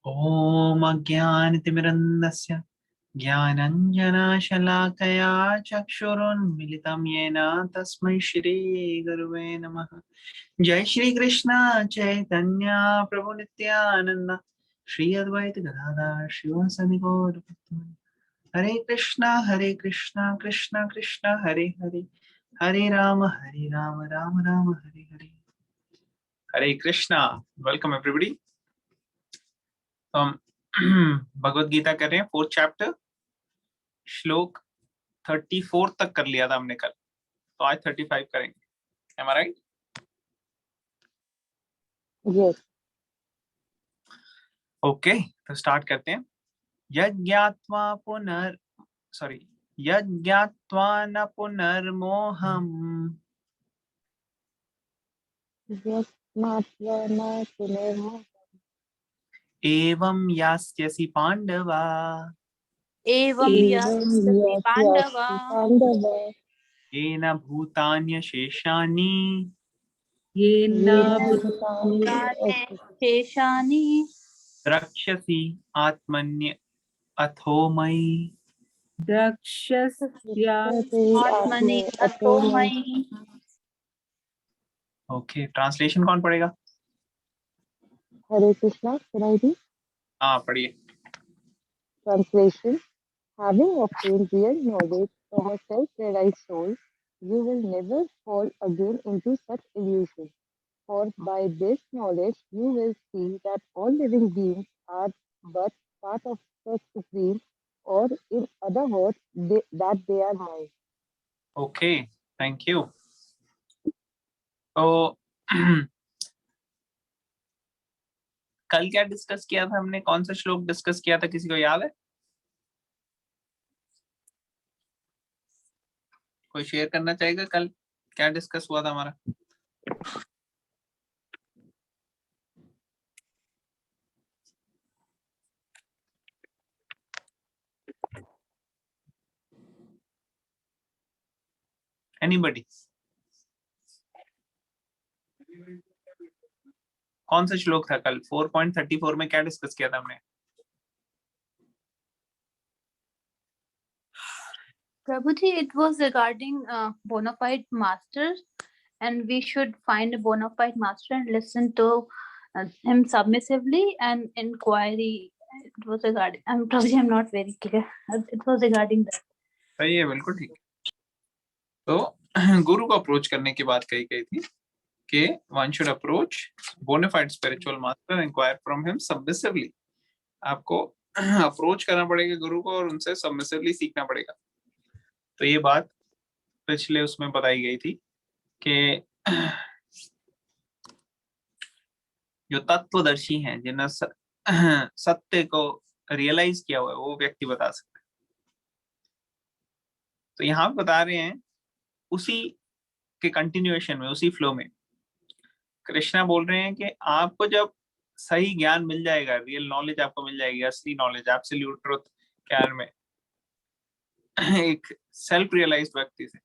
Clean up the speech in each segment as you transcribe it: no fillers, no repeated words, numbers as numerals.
ॐ अज्ञानतिमिरन्दस्य ज्ञानञ्जनशलाकया चक्षुरुन्मिलितं येन तस्मै श्रीगुरुवे नमः। जय श्री कृष्ण चैतन्य प्रभु नित्यानंद श्री अद्वैत गदाधर शिवासादि गौर भक्तवृंद। हरे कृष्णा कृष्णा कृष्णा हरे हरे, हरे राम राम राम हरे हरे। हरे कृष्णा। Welcome everybody. तो हम भगवत गीता कर रहे हैं, 4th चैप्टर, श्लोक 34 तक कर लिया था हमने कल, तो आज 35 करेंगे। एम आई राइट? Yes. ओके, तो स्टार्ट करते हैं। यज्ञात्वा न पुनर्मोहम् यस्मात्वा न पुनर्मोहम् एवं यास्यसि पांडव एवं यास्यसि पांडव पाण्डव येन भूतान्यशेषानि येन भूतानि शेषानि द्रक्ष्यसि आत्मन्य अथो मयि। आत्मनि अतो मयि। ओके, ट्रांसलेशन कौन पढ़ेगा? Hare Krishna, can I read? हाँ, पढ़िए। Translation. Having obtained real knowledge from a self-realized soul, you will never fall again into such illusion. For by this knowledge, you will see that all living beings are but part of the Supreme, or in other words, that they are mine. Okay, thank you. तो कल क्या discuss किया था हमने? कौन सा श्लोक discuss किया था, किसी को याद है? कोई शेयर करना चाहेगा कल क्या डिस्कस हुआ था हमारा? एनीबॉडी? कौन सा श्लोक था कल? 4.34 में क्या डिस्कस किया था हमने? Prabhuji, it was regarding bona fide masters, and we should find a bona fide master and listen to him submissively and inquiry. It was regarding. Prabhuji, I'm not very clear. It was regarding that. सही है, बिल्कुल ठीक। तो गुरु को approach करने की बात कही गई थी कि one should approach bona fide spiritual master and inquire from him submissively। आपको अप्रोच करना पड़ेगा गुरु को और उनसे सबमिसिवली सीखना पड़ेगा। तो ये बात पिछले उसमें बताई गई थी कि जो तत्वदर्शी हैं, जिन्हें सत्य को रियलाइज किया हुआ है, वो व्यक्ति बता सकते हैं। तो यहाँ पे बता रहे हैं, उसी के कंटिन्यूएशन में, उसी फ्लो में कृष्णा बोल रहे हैं कि आपको जब सही ज्ञान मिल जाएगा, रियल नॉलेज आपको मिल जाएगी, असली नॉलेज, एब्सोल्यूट ट्रुथ ज्ञान में एक सेल्फ रियलाइज्ड व्यक्ति से,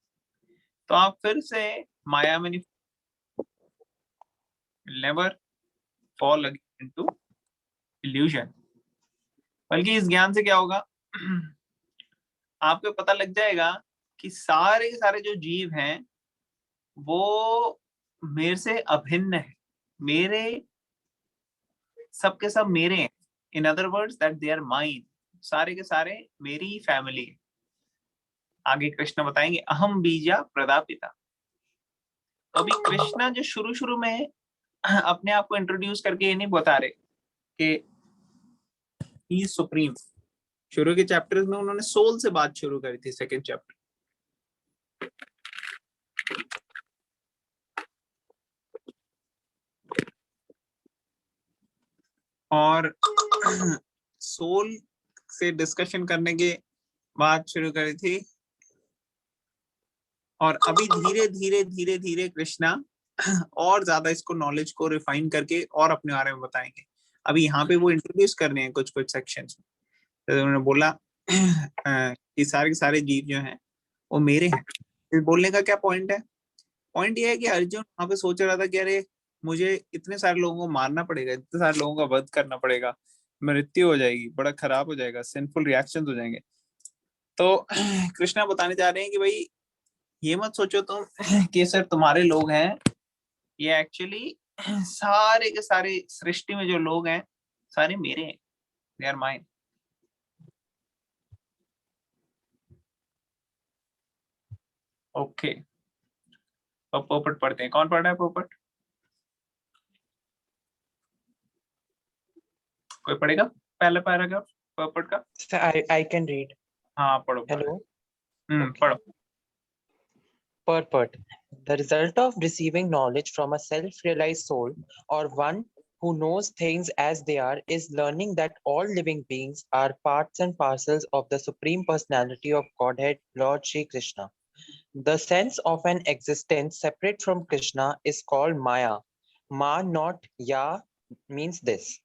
तो आप फिर से माया में नेवर फॉल इनटू इल्यूजन। बल्कि इस ज्ञान से क्या होगा, आपको पता लग जाएगा कि सारे सारे जो जीव हैं वो मेरे से अभिन्न है, मेरे सबके सब मेरे हैं। In other words that they are mine, सारे के सारे मेरी ही फैमिली है। आगे कृष्ण बताएंगे अहम बीजा प्रदापिता। अभी कृष्णा जो शुरू शुरू में अपने आप को इंट्रोड्यूस करके ये नहीं बता रहे कि ही इज सुप्रीम। शुरू के चैप्टर्स में उन्होंने सोल से बात शुरू करी थी, सेकंड चैप्टर। और सोल से डिस्कशन करने के बात शुरू करी थी, और अभी धीरे धीरे धीरे धीरे कृष्णा और ज्यादा इसको नॉलेज को रिफाइन करके और अपने बारे में बताएंगे। अभी यहाँ पे वो इंट्रोड्यूस कर रहे हैं कुछ कुछ सेक्शंस में। तो उन्होंने बोला कि सारे के सारे जीव जो हैं वो मेरे हैं। इस बोलने का क्या पॉइंट है? पॉइंट ये है कि अर्जुन वहां पे सोच रहा था कि अरे मुझे इतने सारे लोगों को मारना पड़ेगा, इतने सारे लोगों का वध करना पड़ेगा, मृत्यु हो जाएगी, बड़ा खराब हो जाएगा, सिंफुल रिएक्शंस हो जाएंगे। तो कृष्णा बताने जा रहे हैं कि भाई ये मत सोचो तुम कि सिर्फ तुम्हारे लोग हैं, ये एक्चुअली सारे के सारे सृष्टि में जो लोग हैं सारे मेरे हैं, दे आर माइन। ओके, अब पोपट पढ़ते हैं। कौन पढ़ रहा है पोपट? कोई पढ़ेगा पहला पैराग्राफ पोपट का? So I can read. हाँ पढ़ो पढ़ो। Hello. Okay. पढ़ो। Purport. The result of receiving knowledge from a self-realized soul or one who knows things as they are is learning that all living beings are parts and parcels of the Supreme Personality of Godhead, Lord Shri Krishna. The sense of an existence separate from Krishna is called Maya. Ma, not Ya, means this.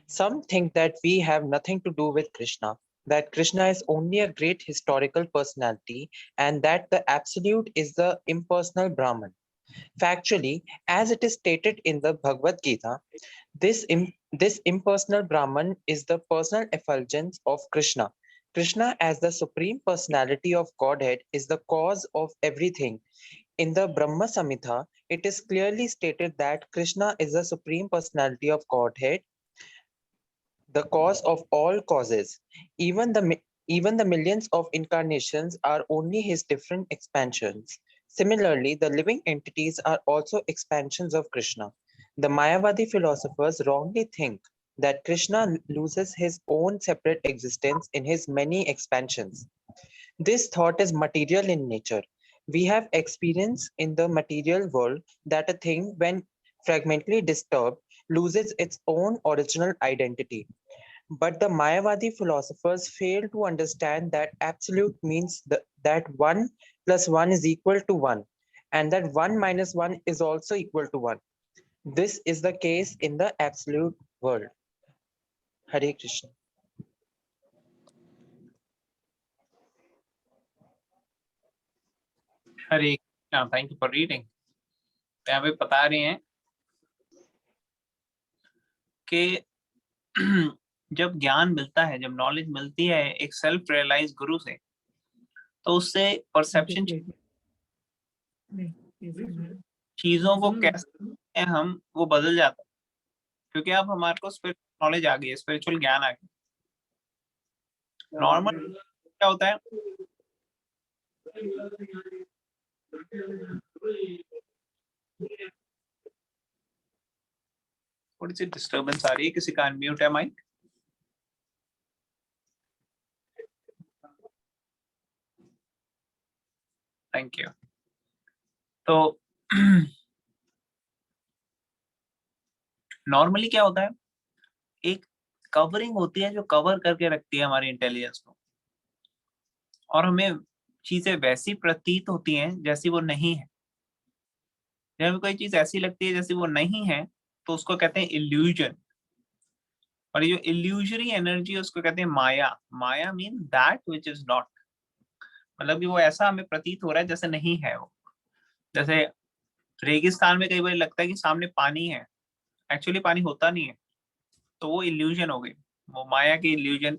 Some think that we have nothing to do with Krishna, that Krishna is only a great historical personality, and that the Absolute is the impersonal Brahman. Factually, as it is stated in the Bhagavad Gita, this impersonal Brahman is the personal effulgence of Krishna. Krishna, as the Supreme Personality of Godhead, is the cause of everything. In the Brahma Samhita, it is clearly stated that Krishna is the Supreme Personality of Godhead, the cause of all causes. Even the millions of incarnations are only his different expansions. Similarly, the living entities are also expansions of Krishna. The Mayavadi philosophers wrongly think that Krishna loses his own separate existence in his many expansions. This thought is material in nature. We have experience in the material world that a thing, when fragmentally disturbed, loses its own original identity. But the Mayavadi philosophers fail to understand that absolute means that 1 plus 1 is equal to 1, and that 1 minus 1 is also equal to 1. This is the case in the absolute world. Hare Krishna. Hare Krishna, thank you for reading. यहाँ पे बता रहे हैं कि जब ज्ञान मिलता है, जब नॉलेज मिलती है एक सेल्फ रियलाइज गुरु से, तो उससे परसेप्शन, चीजों को कैसे हम वो बदल जाता है, क्योंकि अब हमारे को स्पिरिचुअल नॉलेज आ गई है, स्पिरिचुअल ज्ञान आ गया। नॉर्मल क्या होता है, थोड़ी सी डिस्टर्बेंस आ रही है, किसी का अनम्यूट है माइक? Thank you. तो नॉर्मली क्या होता है, एक कवरिंग होती है जो कवर करके रखती है हमारी इंटेलिजेंस को, और हमें चीजें वैसी प्रतीत होती हैं जैसी वो नहीं है। जब हमें कोई चीज ऐसी लगती है जैसी वो नहीं है, तो उसको कहते हैं इल्यूजन। और ये जो इल्यूजरी एनर्जी है उसको कहते हैं maya. Maya mean that which is not, मतलब कि वो ऐसा हमें प्रतीत हो रहा है जैसे नहीं है वो। जैसे रेगिस्तान में कई बार लगता है कि सामने पानी है, एक्चुअली पानी होता नहीं है, तो वो इल्यूजन हो गई, वो माया की इल्यूजन।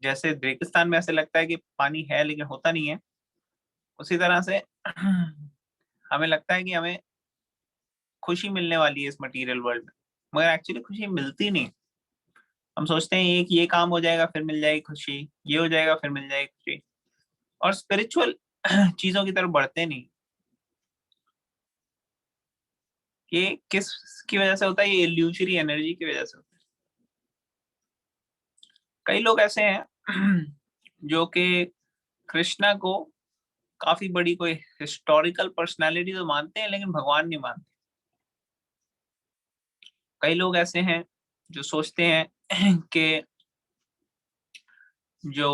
जैसे रेगिस्तान में ऐसे लगता है कि पानी है लेकिन होता नहीं है, उसी तरह से हमें लगता है कि हमें खुशी मिलने वाली है इस मटेरियल वर्ल्ड में, मगर एक्चुअली खुशी मिलती नहीं। हम सोचते हैं एक ये काम हो जाएगा फिर मिल जाएगी खुशी, ये हो जाएगा फिर मिल जाएगी खुशी, और स्पिरिचुअल चीजों की तरफ बढ़ते नहीं। ये किस की वजह से होता है? ये इल्यूजरी एनर्जी की वजह से होता है। कई लोग ऐसे हैं जो कि कृष्णा को काफी बड़ी कोई हिस्टोरिकल पर्सनालिटी तो मानते हैं लेकिन भगवान नहीं मानते। कई लोग ऐसे हैं जो सोचते हैं कि जो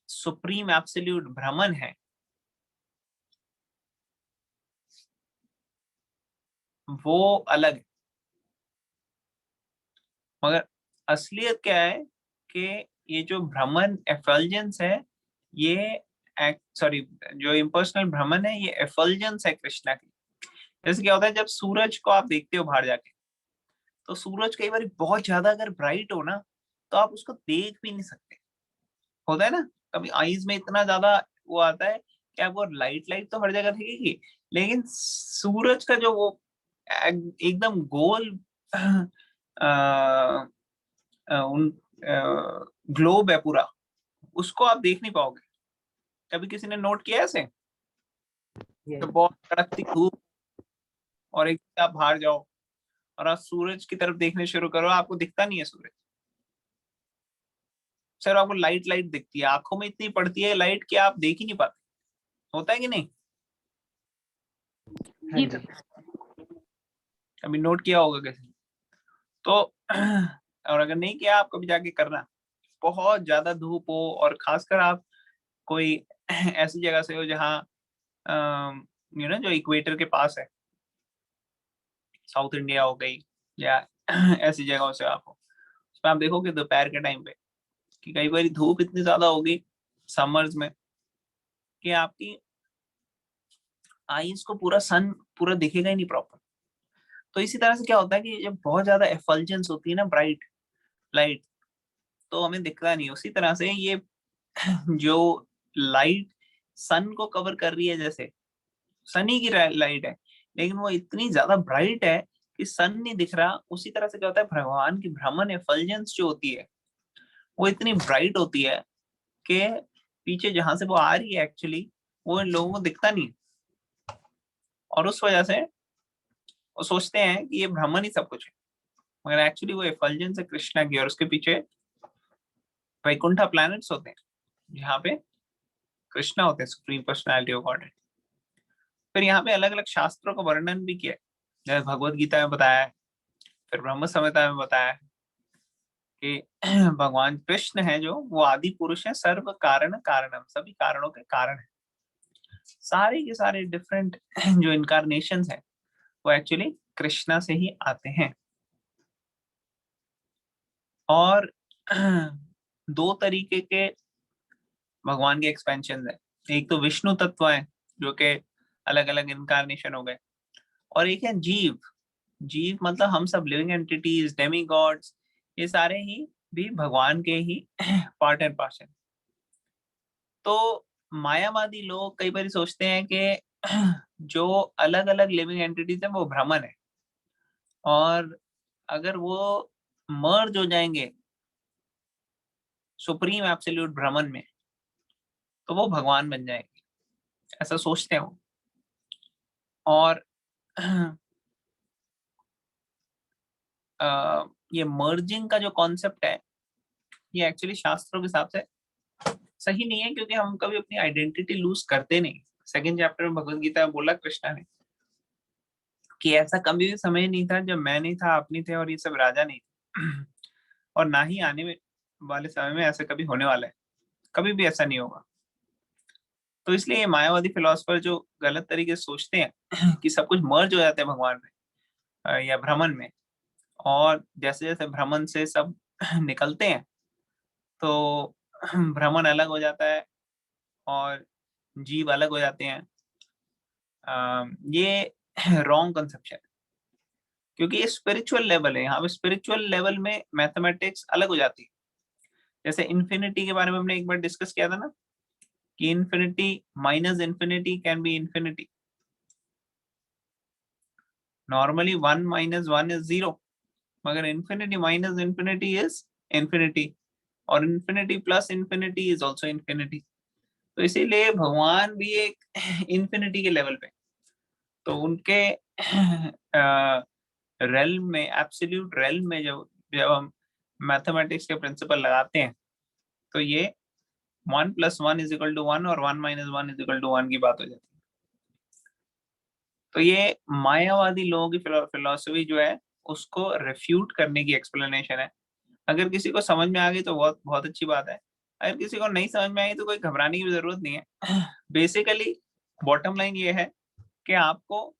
सुप्रीम एब्सोल्यूट ब्रह्मन है वो अलग है, मगर असलियत क्या है कि ये जो ब्रह्मन एफल्जेंस है, ये सॉरी जो इम्पर्सनल ब्रह्मन है ये एफल्जेंस है कृष्णा की। जैसे क्या होता है जब सूरज को आप देखते हो बाहर जाके, तो सूरज कई बार बहुत ज्यादा अगर ब्राइट हो ना तो आप उसको देख भी नहीं सकते, होता है ना, कभी आईज में इतना ज्यादा वो आता है कि आपको लाइट लाइट तो हर जगह दिखेगी, लेकिन सूरज का जो वो एकदम गोल उन ग्लोब है पूरा, उसको आप देख नहीं पाओगे। कभी किसी ने नोट किया ऐसे? तो बहुत कड़कती धूप और एक आप बाहर जाओ और आप सूरज की तरफ देखने शुरू करो, आपको दिखता नहीं है सूरज, सिर्फ आपको लाइट लाइट दिखती है, आंखों में इतनी पड़ती है लाइट कि आप देख ही नहीं पाते। होता है कि नहीं? जी कभी नोट किया होगा किसी ने? तो और अगर नहीं किया आप कभी जाके करना, बहुत ज्यादा धूप हो और खासकर आप कोई ऐसी जगह से हो जहाँ जो इक्वेटर के पास है, साउथ इंडिया हो गई या ऐसी जगहों से आप हो, उसमें आप देखोगे दोपहर के टाइम पे कि कई बार धूप इतनी ज्यादा होगी समर्स में कि आपकी आईज को पूरा सन पूरा दिखेगा ही नहीं प्रॉपर। तो इसी तरह से क्या होता है कि जब बहुत ज्यादा एफल्जेंस होती है ना ब्राइट लाइट, तो हमें दिखता नहीं। उसी तरह से ये जो लाइट सन को कवर कर रही है, जैसे सनी की लाइट है लेकिन वो इतनी ज्यादा ब्राइट है कि सन नहीं दिख रहा, उसी तरह से क्या होता है भगवान की भ्रमण एफल्जेंस जो होती है वो इतनी ब्राइट होती है कि पीछे जहां से वो आ रही है एक्चुअली वो इन लोगों को दिखता नहीं, और उस वजह से वो सोचते हैं कि ये भ्रमण ही सब कुछ है, मगर एक्चुअली वो एफल्जेंस है कृष्णा की, और उसके पीछे वैकुंठा प्लैनेट्स होते हैं जहाँ पे कृष्णा होते हैं, सुप्रीम पर्सनैलिटी ऑफ गॉड। फिर यहाँ पे अलग अलग शास्त्रों का वर्णन भी किया है, जैसे भगवत गीता में बताया है, फिर ब्रह्म संहिता में बताया है कि भगवान कृष्ण है जो वो आदि पुरुष है, सर्व कारण कारणम, सभी कारणों के कारण है। सारे के सारे डिफरेंट जो इनकारनेशंस है वो एक्चुअली कृष्णा से ही आते हैं। और दो तरीके के भगवान के एक्सपेंशन है, एक तो विष्णु तत्व है जो कि अलग अलग इनकारनेशन हो गए, और एक है जीव। जीव मतलब हम सब लिविंग एंटिटीज, डेमी गॉड्स, ये सारे ही भी भगवान के ही पार्ट एंड पार्सल। तो मायावादी लोग कई बार सोचते हैं कि जो अलग अलग लिविंग एंटिटीज है वो भ्रमण है, और अगर वो मर्ज हो जाएंगे सुप्रीम एब्सोल्यूट भ्रमण में तो वो भगवान बन जाएंगे, ऐसा सोचते हैं वो। और ये मर्जिंग का जो कॉन्सेप्ट है ये एक्चुअली शास्त्रों के हिसाब से सही नहीं है, क्योंकि हम कभी अपनी आइडेंटिटी लूज करते नहीं। सेकंड चैप्टर में भगवत गीता में बोला कृष्णा ने कि ऐसा कभी भी समय नहीं था जब मैं नहीं था, आप नहीं थे, और ये सब राजा नहीं थे और ना ही आने में वाले समय में ऐसा कभी होने वाला है, कभी भी ऐसा नहीं होगा। तो इसलिए ये मायावादी फिलोसफर जो गलत तरीके से सोचते हैं कि सब कुछ मर्ज हो जाते हैं भगवान में या भ्रमण में, और जैसे जैसे भ्रमण से सब निकलते हैं तो भ्रमण अलग हो जाता है और जीव अलग हो जाते हैं। ये रॉन्ग कंसेप्शन, क्योंकि ये स्पिरिचुअल लेवल है। यहाँ पे स्पिरिचुअल लेवल में मैथमेटिक्स अलग हो जाती है। जैसे इन्फिनिटी के बारे में हमने एक बार डिस्कस किया था ना कि infinity minus infinity can be infinity. Normally 1 minus 1 is 0, मगर infinity minus infinity is infinity, और infinity plus infinity is also infinity. तो इसीलिए भगवान भी एक इन्फिनिटी के लेवल पे, तो उनके रेल्म में, एब्सोल्यूट रेल्म में जब जब हम मैथमेटिक्स के प्रिंसिपल लगाते हैं तो ये 1 + 1 = 1 और 1 - 1 = 1 की बात हो जाती है। तो ये मायावादी लोगों की फिलोसफी जो है उसको रिफ्यूट करने की एक्सप्लेनेशन है। अगर किसी को समझ में आ गई तो बहुत बहुत अच्छी बात है, अगर किसी को नहीं समझ में आई तो कोई घबराने की जरूरत नहीं है। बेसिकली बॉटम लाइन ये है कि आपको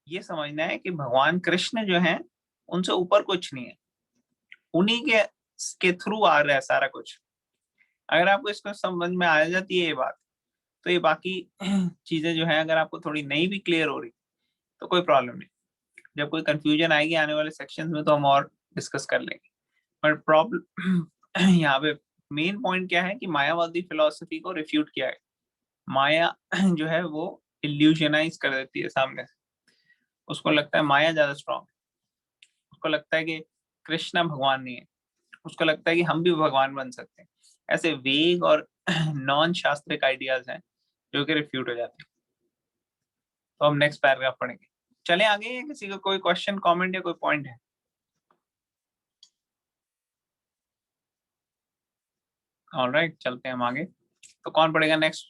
ये समझना है कि भगवान कृष्ण जो है उनसे ऊपर कुछ नहीं है, उन्हीं के थ्रू आ रहा है सारा कुछ। अगर आपको इसको समझ में आ जाती है ये बात, तो ये बाकी चीजें जो है अगर आपको थोड़ी नहीं भी क्लियर हो रही तो कोई प्रॉब्लम नहीं। जब कोई कंफ्यूजन आएगी आने वाले सेक्शंस में तो हम और डिस्कस कर लेंगे। पर प्रॉब्लम यहाँ पे मेन पॉइंट क्या है कि मायावादी फिलॉसफी को रिफ्यूट किया है। माया जो है वो इल्यूजनाइज कर देती है सामने से, उसको लगता है माया ज्यादा स्ट्रॉन्ग है, उसको लगता है कि कृष्णा भगवान नहीं है, उसको लगता है कि हम भी भगवान बन सकते हैं। ऐसे वेग और नॉन शास्त्रिक आइडियाज हैं जो कि रिफ्यूट हो जाते हैं। तो हम नेक्स्ट पैराग्राफ पढ़ेंगे। चले आगे, या किसी का कोई क्वेश्चन कमेंट या कोई पॉइंट है? ऑलराइट, चलते हैं हम आगे। तो कौन पढ़ेगा नेक्स्ट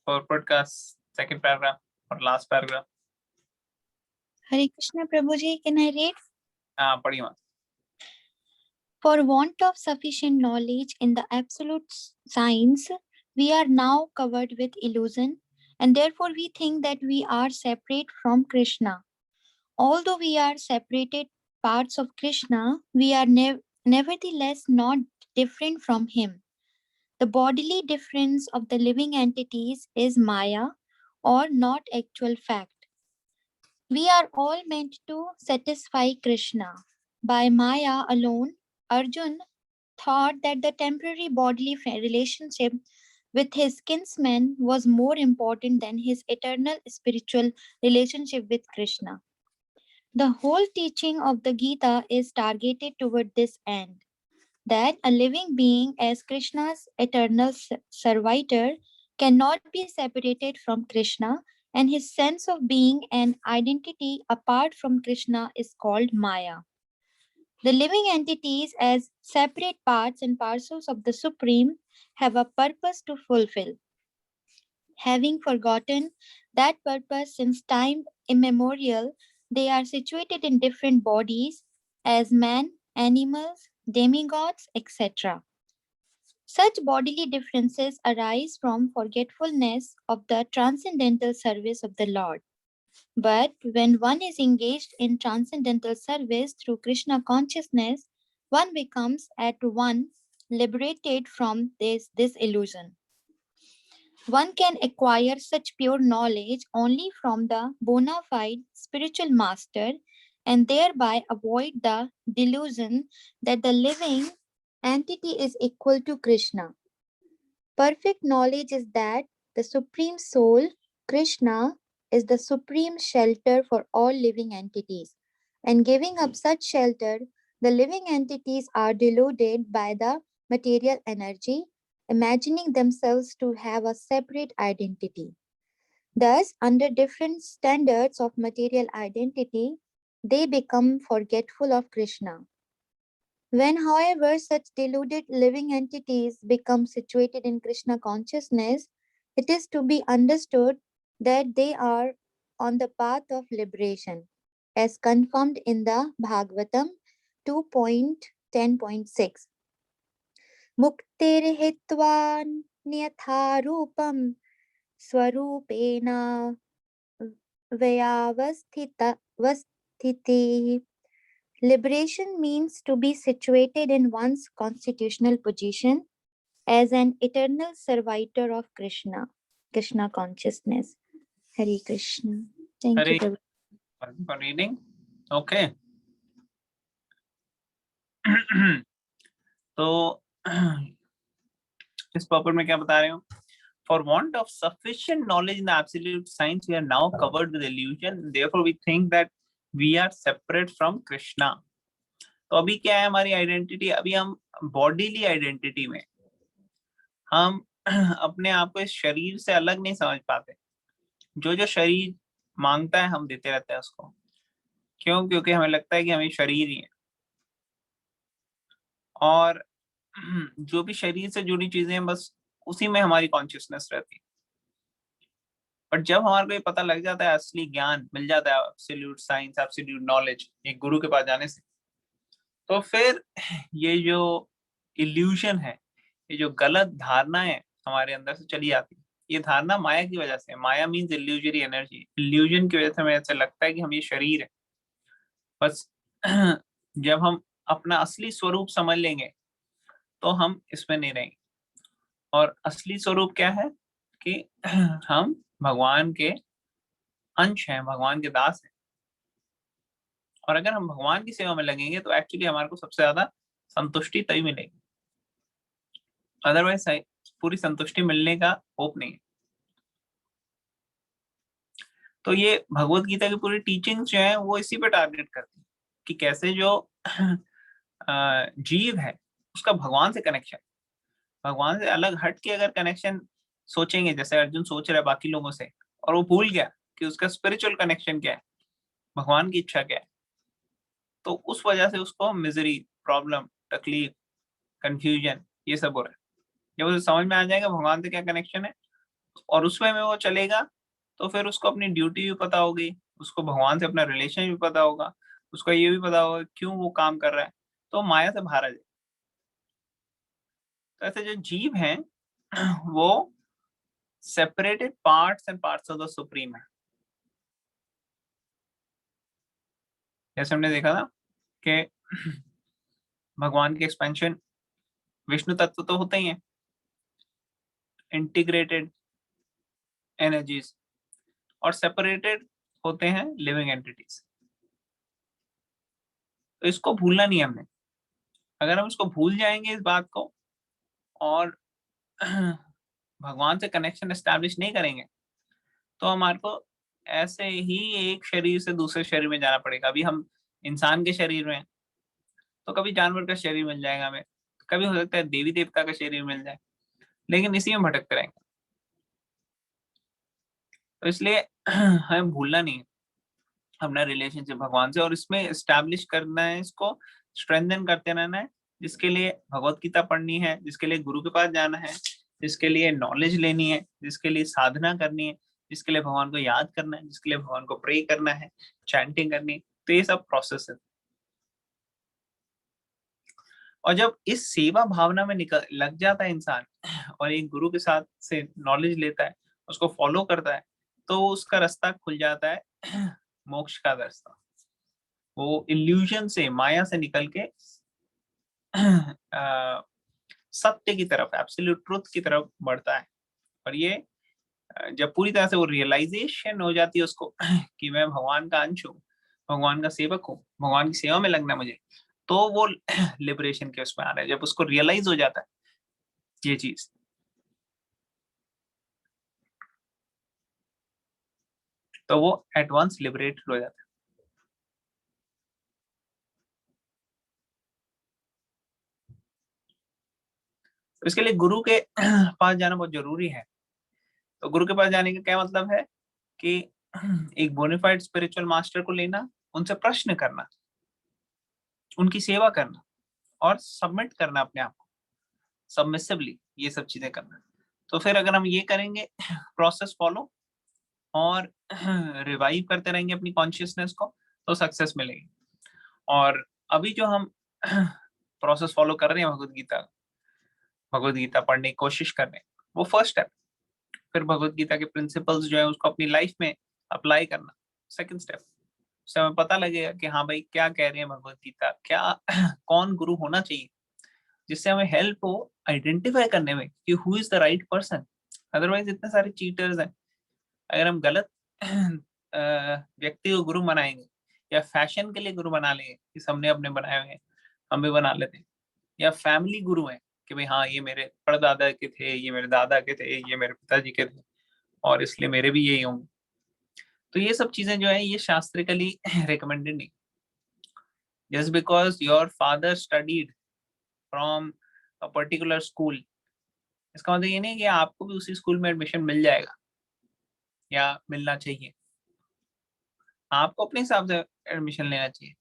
पर्पट का सेकंड पैराग्राफ और last paragraph? Hare Krishna Prabhuji, can I read? हाँ पढ़िए माँ। For want of sufficient knowledge in the absolute science, we are now covered with illusion, and therefore we think that we are separate from Krishna. Although we are separated parts of Krishna, we are nevertheless not different from him. The bodily difference of the living entities is Maya, or not actual fact. We are all meant to satisfy Krishna. By Maya alone, Arjun thought that the temporary bodily relationship with his kinsmen was more important than his eternal spiritual relationship with Krishna. The whole teaching of the Gita is targeted toward this end, that a living being as Krishna's eternal servitor cannot be separated from Krishna, and his sense of being and identity apart from Krishna is called Maya. The living entities, as separate parts and parcels of the Supreme, have a purpose to fulfill. Having forgotten that purpose since time immemorial, they are situated in different bodies as man, animals, demigods, etc. Such bodily differences arise from forgetfulness of the transcendental service of the Lord. But when one is engaged in transcendental service through Krishna consciousness, one becomes at once liberated from this illusion. One can acquire such pure knowledge only from the bona fide spiritual master and thereby avoid the delusion that the living entity is equal to Krishna. Perfect knowledge is that the Supreme Soul, Krishna, is the supreme shelter for all living entities. And giving up such shelter, the living entities are deluded by the material energy, imagining themselves to have a separate identity. Thus, under different standards of material identity, they become forgetful of Krishna. When, however, such deluded living entities become situated in Krishna consciousness, it is to be understood that they are on the path of liberation, as confirmed in the Bhagavatam 2.10.6. Muktir nyatha rupam swarupena vayavasthiti. Liberation means to be situated in one's constitutional position as an eternal servitor of Krishna, Krishna consciousness. Hare Krishna. Thank Hare you, Prabhu. for reading. Okay. तो इस purple में क्या बता रहे हो? For want of sufficient knowledge in the absolute science, we are now covered with illusion. Therefore, we think that we are separate from Krishna. तो अभी क्या है हमारी आइडेंटिटी? अभी हम बॉडीली आइडेंटिटी में, हम अपने आप को इस शरीर से अलग नहीं समझ पाते। जो जो शरीर मांगता है हम देते रहते हैं उसको। क्यों? क्योंकि हमें लगता है कि हम ये शरीर ही है, और जो भी शरीर से जुड़ी चीजें हैं बस उसी में हमारी कॉन्शियसनेस रहती है। पर जब हमारे को ये पता लग जाता है, असली ज्ञान मिल जाता है, एब्सोल्यूट साइंस, एब्सोल्यूट नॉलेज, एक गुरु के पास जाने से, तो फिर ये जो इल्यूजन है, ये जो गलत धारणा है हमारे अंदर से चली आती है। ये धारणा माया की वजह से, माया मीन्स इल्यूजरी एनर्जी, इल्यूजन की वजह से हमें ऐसा लगता है कि हम ये शरीर है। बस जब हम अपना असली स्वरूप समझ लेंगे तो हम इसमें नहीं रहेंगे। और असली स्वरूप क्या है कि हम भगवान के अंश हैं, भगवान के दास हैं। और अगर हम भगवान की सेवा में लगेंगे तो एक्चुअली हमारे को सबसे ज्यादा संतुष्टि तभी मिलेगी, अदरवाइज पूरी संतुष्टि मिलने का होप नहीं है। तो ये भगवत गीता की पूरी टीचिंग्स जो है वो इसी पे टारगेट करती है कि कैसे जो जीव है उसका भगवान से कनेक्शन, भगवान से अलग हट के अगर कनेक्शन सोचेंगे, जैसे अर्जुन सोच रहा है बाकी लोगों से, और वो भूल गया कि उसका स्पिरिचुअल कनेक्शन क्या है, भगवान की इच्छा क्या है, तो उस वजह से उसको मिजरी, प्रॉब्लम, तकलीफ, कंफ्यूजन ये सब हो रहा है। जब उसे समझ में आ जाएगा भगवान से क्या कनेक्शन है और उसमें में वो चलेगा, तो फिर उसको अपनी ड्यूटी भी पता होगी, उसको भगवान से अपना रिलेशन भी पता होगा, उसको ये भी पता होगा क्यों वो काम कर रहा है, तो माया से बाहर आ जाए। तो ऐसे जो जीव हैं वो separated parts and parts of the supreme है। जैसे हमने देखा था कि भगवान के एक्सपेंशन विष्णु तत्व तो होते ही हैं, इंटीग्रेटेड एनर्जीज, और सेपरेटेड होते हैं लिविंग एंटिटीज। तो इसको भूलना नहीं है हमने। अगर हम इसको भूल जाएंगे इस बात को और भगवान से कनेक्शन एस्टैब्लिश नहीं करेंगे, तो हमारे को ऐसे ही एक शरीर से दूसरे शरीर में जाना पड़ेगा। अभी हम इंसान के शरीर में, तो कभी जानवर का शरीर मिल जाएगा हमें, कभी हो सकता है देवी देवता का शरीर मिल जाए, लेकिन इसी में भटकते रहेंगे। तो इसलिए हमें भूलना नहीं है अपना रिलेशनशिप भगवान से, और इसमें एस्टैब्लिश करना है, इसको स्ट्रेंथन करते रहना है, जिसके लिए भगवत गीता पढ़नी है, जिसके लिए गुरु के पास जाना है, जिसके लिए नॉलेज लेनी है, जिसके लिए साधना करनी है, जिसके लिए भगवान को याद करना है, जिसके लिए भगवान को प्रे करना है, चैंटिंग करनी है। तो ये सब प्रोसेस है। और जब इस सेवा भावना में निकल लग जाता है इंसान और एक गुरु के साथ से नॉलेज लेता है, उसको फॉलो करता है, तो उसका रास्ता खुल जाता है मोक्ष का रास्ता। वो इल्यूजन से, माया से निकल के सत्य की तरफ, एब्सोल्यूट ट्रुथ की तरफ बढ़ता है। और ये जब पूरी तरह से वो रियलाइजेशन हो जाती है उसको कि मैं भगवान का अंश हूँ, भगवान का सेवक हूँ, भगवान की सेवा में लगना मुझे, तो वो लिबरेशन के उसमें आ रहा है। जब उसको रियलाइज हो जाता है ये चीज, तो वो एडवांस लिबरेटेड हो जाता है। तो इसके लिए गुरु के पास जाना बहुत जरूरी है। तो गुरु के पास जाने का क्या मतलब है कि एक बोनाफाइड स्पिरिचुअल मास्टर को लेना, उनसे प्रश्न करना, उनकी सेवा करना और सबमिट करना अपने आप को सबमिसिवली, ये सब चीजें करना। तो फिर अगर हम ये करेंगे, प्रोसेस फॉलो और रिवाइव करते रहेंगे अपनी कॉन्शियसनेस को, तो सक्सेस मिलेगी। और अभी जो हम प्रोसेस फॉलो कर रहे हैं भगवत गीता पढ़ने की कोशिश कर रहे हैं, वो फर्स्ट स्टेप। फिर भगवत गीता के प्रिंसिपल्स जो है उसको अपनी लाइफ में अप्लाई करना सेकंड स्टेप। उससे हमें पता लगेगा कि हाँ भाई क्या कह रहे हैं भगवत गीता, क्या कौन गुरु होना चाहिए, जिससे हमें हेल्प हो आइडेंटिफाई करने में कि who is the right person. Otherwise इतने सारे चीटर्स हैं। अगर हम गलत व्यक्ति को गुरु बनाएंगे या फैशन के लिए गुरु बना लेंगे कि सबने अपने बनाए हुए हैं हम भी बना लेते हैं, या फैमिली गुरु हैं कि भाई हाँ ये मेरे परदादा के थे, ये मेरे दादा के थे, ये मेरे पिताजी के थे और इसलिए मेरे भी यही होंगे, तो ये सब चीजें जो है ये शास्त्रिकली रिकमेंडेड नहीं। Just because your father studied from a particular school, इसका मतलब ये नहीं कि आपको भी उसी स्कूल में एडमिशन मिल जाएगा या मिलना चाहिए। आपको अपने हिसाब से एडमिशन लेना चाहिए।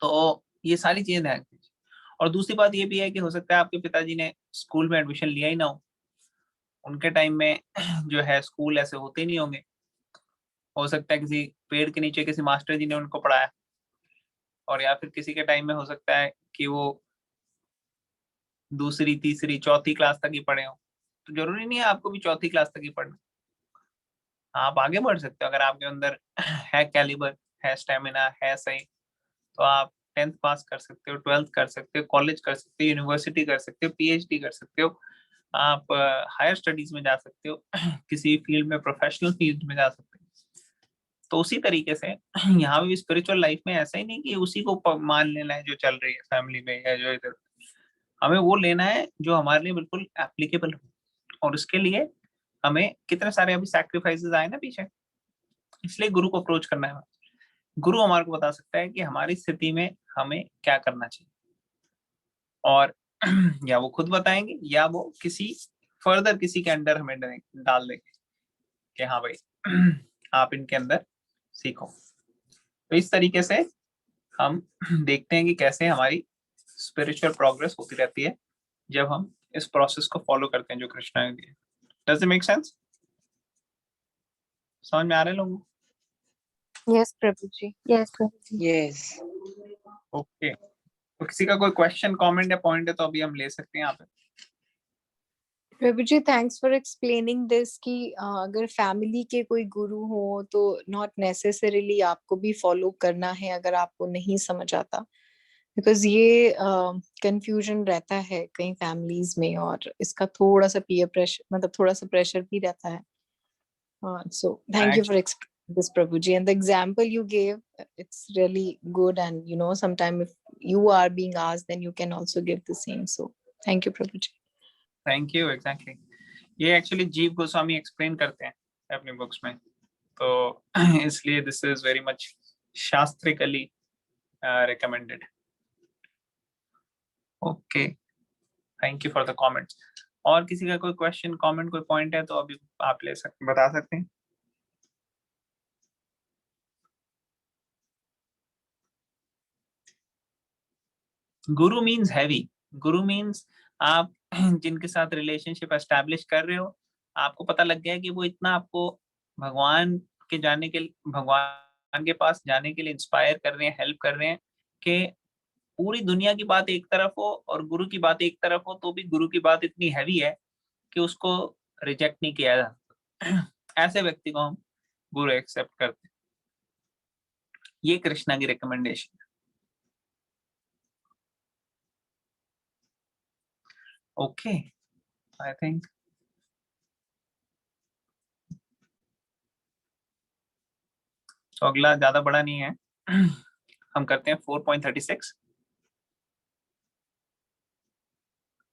तो ये सारी चीजें ध्यान दीजिए। और दूसरी बात ये भी है कि हो सकता है आपके पिताजी ने स्कूल में एडमिशन लिया ही ना हो, उनके टाइम में जो है स्कूल ऐसे होते नहीं होंगे। हो सकता है किसी पेड़ के नीचे किसी मास्टर जी ने उनको पढ़ाया, और या फिर किसी के टाइम में हो सकता है कि वो दूसरी तीसरी चौथी क्लास तक ही पढ़े हो। तो जरूरी नहीं है आपको भी चौथी क्लास तक ही पढ़ना, आप आगे बढ़ सकते हो। अगर आपके अंदर है कैलिबर, है स्टेमिना, है सही, तो आप 10th पास कर सकते हो, 12th कर सकते हो, कॉलेज कर सकते हो, यूनिवर्सिटी कर सकते हो, पीएचडी कर सकते हो, आप हायर स्टडीज में जा सकते हो, किसी फील्ड में, प्रोफेशनल फील्ड में जा सकते हो। तो उसी तरीके से यहाँ भी स्पिरिचुअल लाइफ में ऐसा ही नहीं कि उसी को मान लेना है जो चल रही है फैमिली में या जो इधर, हमें वो लेना है जो हमारे लिए बिल्कुल एप्लीकेबल हो। और उसके लिए हमें कितने सारे अभी सैक्रिफाइसेस आए ना पीछे, इसलिए गुरु को अप्रोच करना है। गुरु हमारे को बता सकता है कि हमारी स्थिति में हमें क्या करना चाहिए, और या वो खुद बताएंगे या वो किसी फर्दर किसी के अंडर हमें डाल देंगे कि हाँ भाई आप इनके अंदर सीखो। तो इस तरीके से हम देखते हैं कि कैसे हमारी स्पिरिचुअल प्रोग्रेस होती रहती है जब हम इस प्रोसेस को फॉलो करते हैं जो कृष्णा ने दिया। Does it make sense? समझ में आ रहे हैं लोगों को? Yes, Prabhuji. Yes, Prabhuji. Yes. Okay, तो किसी का कोई क्वेश्चन कमेंट या पॉइंट है तो अभी हम ले सकते हैं यहाँ पे। Prabhuji, thanks for explaining this कि अगर फैमिली के कोई गुरु हो तो not necessarily आपको भी फॉलो करना है अगर आपको नहीं समझ आता, बिकॉज ये कंफ्यूजन रहता है कई फैमिलीज में और इसका थोड़ा सा पीयर प्रेशर, मतलब थोड़ा सा प्रेशर भी रहता है। So thank you for explaining this, Prabhuji, and the example you gave, it's really good, and you know, sometime if you are being asked then you can also give the same. So thank you, Prabhuji. Thank you. Exactly, ये actually जीव Goswami explain करते हैं अपने books में, तो इसलिए this is very much शास्त्रिकली recommended. Okay, thank you for the comments. और किसी का कोई क्वेश्चन कमेंट कोई पॉइंट है तो अभी आप ले सकते, बता सकते हैं। गुरु मीन्स हैवी। गुरु मीन्स आप जिनके साथ रिलेशनशिप एस्टैब्लिश कर रहे हो, आपको पता लग गया कि वो इतना आपको भगवान के जाने के, भगवान के पास जाने के लिए इंस्पायर कर रहे हैं, हेल्प कर रहे हैं, कि पूरी दुनिया की बात एक तरफ हो और गुरु की बात एक तरफ हो, तो भी गुरु की बात इतनी हैवी है कि उसको रिजेक्ट नहीं किया जा सकता। ऐसे व्यक्ति को हम गुरु एक्सेप्ट करते हैं। ये कृष्णा की रिकमेंडेशन। ओके, आई थिंक तो अगला ज्यादा बड़ा नहीं है, हम करते हैं 4.36।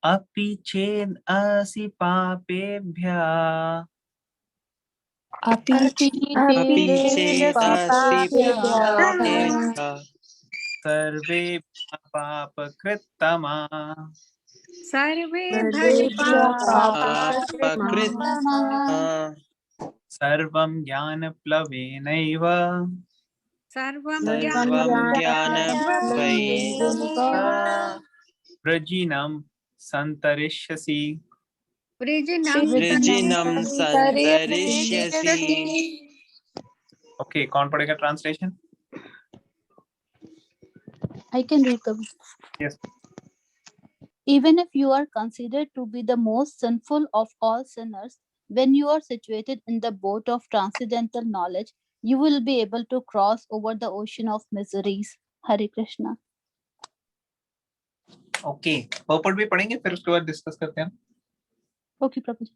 अपि चेद असि पापेभ्यः अपि चेदसि पापेभ्यः सर्वेभ्यः पापकृत्तमा सर्वं ज्ञानप्लवेनैव सर्वं ज्ञानप्लवेनैव वृजिनं सन्तरिष्यसि। वृजिनं सन्तरिष्यसि। ओके, कौन पढ़ेगा translation? I can read them. Yes. Even if you are considered to be the most sinful of all sinners, when you are situated in the boat of transcendental knowledge, you will be able to cross over the ocean of miseries. Hare Krishna. Okay, पर्पट भी पढ़ेंगे फिर उसके बाद discuss करते हैं। Okay, Prabhuji.